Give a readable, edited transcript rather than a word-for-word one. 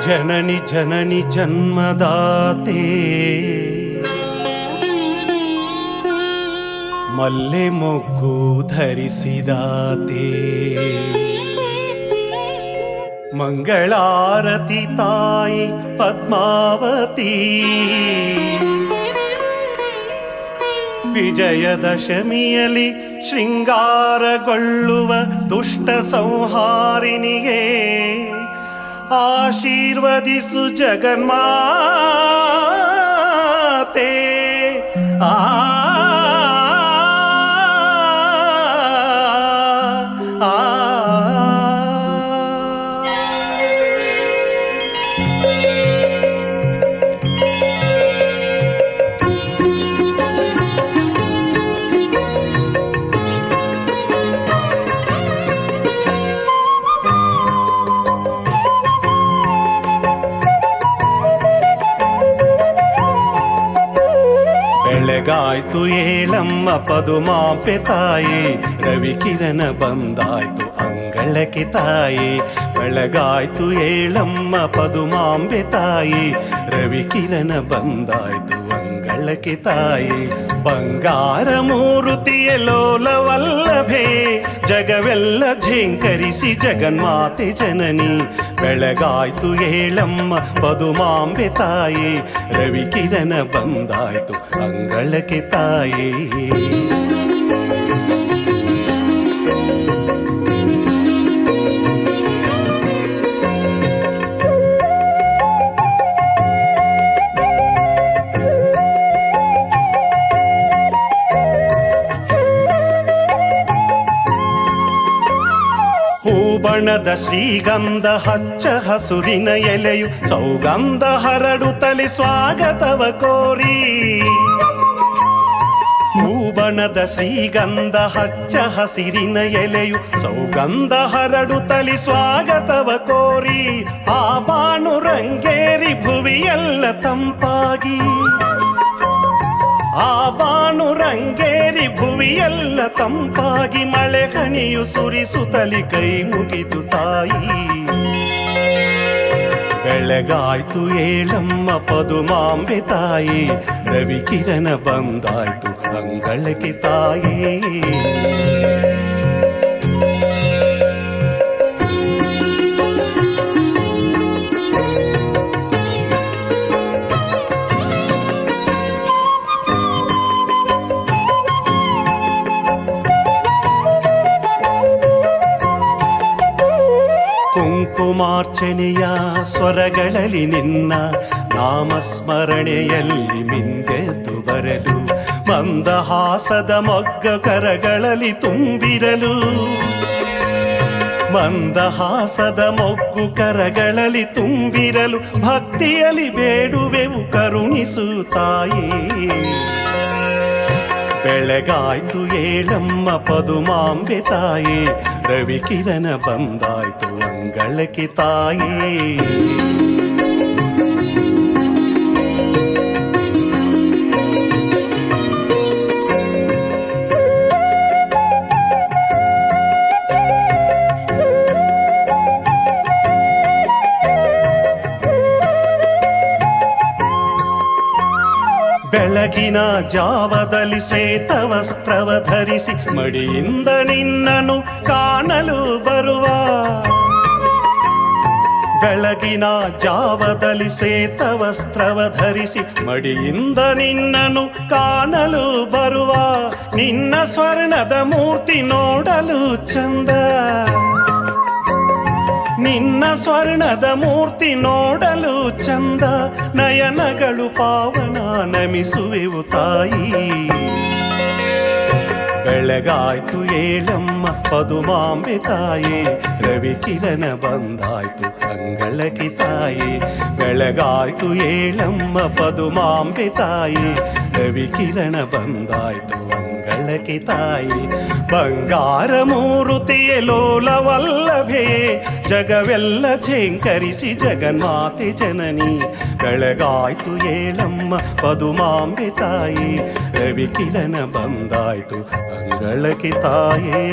ಜನನಿ ಜನನಿ ಜನ್ಮದಾತೆ ಮಲ್ಲೆ ಮೊಗ್ಗು ಧರಿಸಿದಾತೆ ಮಂಗಳಾರತಿ ತಾಯಿ ಪದ್ಮಾವತಿ ವಿಜಯದಶಮಿಯಲ್ಲಿ ಶೃಂಗಾರಗೊಳ್ಳುವ ದುಷ್ಟ ಸಂಹಾರಿಣಿಗೆ ಆಶೀರ್ವದಿಸು ಜಗನ್ಮಾತೆ ಆ ಬೆಳಗಾಯ್ತು ಏಳಮ್ಮ ಪದುಮಾಂಪೆ ತಾಯಿ ರವಿಕಿರಣ ಬಂದಾಯ್ತು ಅಂಗಳಕ್ಕೆ ತಾಯಿ ಬೆಳಗಾಯ್ತು ಏಳಮ್ಮ ಪದುಮಾಂಬೆ ತಾಯಿ ರವಿಕಿರಣ ಬಂದಾಯ್ತು ಅಂಗಳಕ್ಕೆ ತಾಯಿ ಬಂಗಾರ ಮೂರುತಿಯ ಲೋಲವಲ್ಲಭೆ ಜಗವೆಲ್ಲ ಝೇಂಕರಿಸಿ ಜಗನ್ಮಾತೆ ಜನನಿ ಬೆಳಗಾಯ್ತು ಏಳಮ್ಮ ಪದುಮಾಂಬೆ ತಾಯಿ ರವಿಕಿರಣ ಬಂದಾಯ್ತು ಅಂಗಳಕ್ಕೆ ತಾಯಿ ಹೂಬಣದ ಶ್ರೀಗಂಧ ಹಚ್ಚ ಹಸುರಿನ ಎಲೆಯು ಸೌಗಂಧ ಹರಡುತ್ತಲಿ ಸ್ವಾಗತವ ಕೋರಿ ಹೂಬಣದ ಶ್ರೀಗಂಧ ಹಚ್ಚ ಹಸಿರಿನ ಎಲೆಯು ಸೌಗಂಧ ಹರಡುತ್ತಲಿ ಸ್ವಾಗತವ ಕೋರಿ ಆ ಬಾನು ರಂಗೇರಿ ಭುವಿಯೆಲ್ಲ ತಂಪಾಗಿ ಆ ಬಾನು ರಂಗೇರಿ ಭುವಿಯೆಲ್ಲ ತಂಪಾಗಿ ಮಳೆ ಹನಿಯು ಸುರಿಸುತ್ತಲಿ ಕೈ ಮುಗಿದು ತಾಯಿ ಬೆಳಗಾಯ್ತು ಏಳಮ್ಮ ಪದುಮಾಂಬೆ ತಾಯಿ ರವಿಕಿರಣ ಬಂದಾಯ್ತು ಅಂಗಳಕ್ಕೆ ತಾಯಿ ಕುಂಕುಮಾರ್ಚನೆಯ ಸ್ವರಗಳಲ್ಲಿ ನಿನ್ನ ನಾಮಸ್ಮರಣೆಯಲ್ಲಿ ಮಿಂದೆದ್ದು ಬರಲು ಮಂದಹಾಸದ ಮೊಗ್ಗ ಕರಗಳಲ್ಲಿ ತುಂಬಿರಲು ಮಂದಹಾಸದ ಮೊಗ್ಗು ಕರಗಳಲ್ಲಿ ತುಂಬಿರಲು ಭಕ್ತಿಯಲ್ಲಿ ಬೇಡುವೆವು ಕರುಣಿಸು ತಾಯಿ ಬೆಳಗಾಯ್ತು ಏಳಮ್ಮ ಪದುಮಾಂಬೆ ತಾಯಿ ರವಿಕಿರಣ ಬಂದಾಯ್ತು ಅಂಗಳಕ್ಕೆ ತಾಯಿ ಬೆಳಗಿನ ಜಾವದಲ್ಲಿ ಶ್ವೇತ ವಸ್ತ್ರವ ಧರಿಸಿ ಮಡಿಯಿಂದ ನಿನ್ನನು ಕಾಣಲು ಬರುವ ಬೆಳಗಿನ ಜಾವದಲ್ಲಿ ಶ್ವೇತ ವಸ್ತ್ರವ ಧರಿಸಿ ಮಡಿಯಿಂದ ನಿನ್ನನು ಕಾಣಲು ಬರುವ ನಿನ್ನ ಸ್ವರ್ಣದ ಮೂರ್ತಿ ನೋಡಲು ಚಂದ ನಿನ್ನ ಸ್ವರ್ಣದ ಮೂರ್ತಿ ನೋಡಲು ಚಂದ ನಯನಗಳು ಪಾವನ ನಮಿಸುವೆವು ತಾಯಿ ಬೆಳಗಾಯ್ತು ಏಳಮ್ಮ ಪದುಮಾಂಬೆ ತಾಯಿ ರವಿಕಿರಣ ಬಂದಾಯ್ತು ಅಂಗಳಕ್ಕೆ ತಾಯಿ ಬೆಳಗಾಯ್ತು ಏಳಮ್ಮ ಪದುಮಾಂಬೆ ತಾಯಿ ರವಿಕಿರಣ ಬಂದಾಯ್ತು ಅಂಗಳಕ್ಕೆ ತಾಯಿ ಬಂಗಾರ ಮೂರುತಿಯ ಲೋಲವಲ್ಲಭೆ ಜಗವೆಲ್ಲ ಝೇಂಕರಿಸಿ ಜಗನ್ಮಾತೆ ಜನನಿ ಬೆಳಗಾಯ್ತು ಏಳಮ್ಮ ಪದುಮಾಂಬೆ ತಾಯಿ ರವಿಕಿರಣ ಬಂದಾಯ್ತು ಅಂಗಳಕ್ಕೆ ತಾಯೇ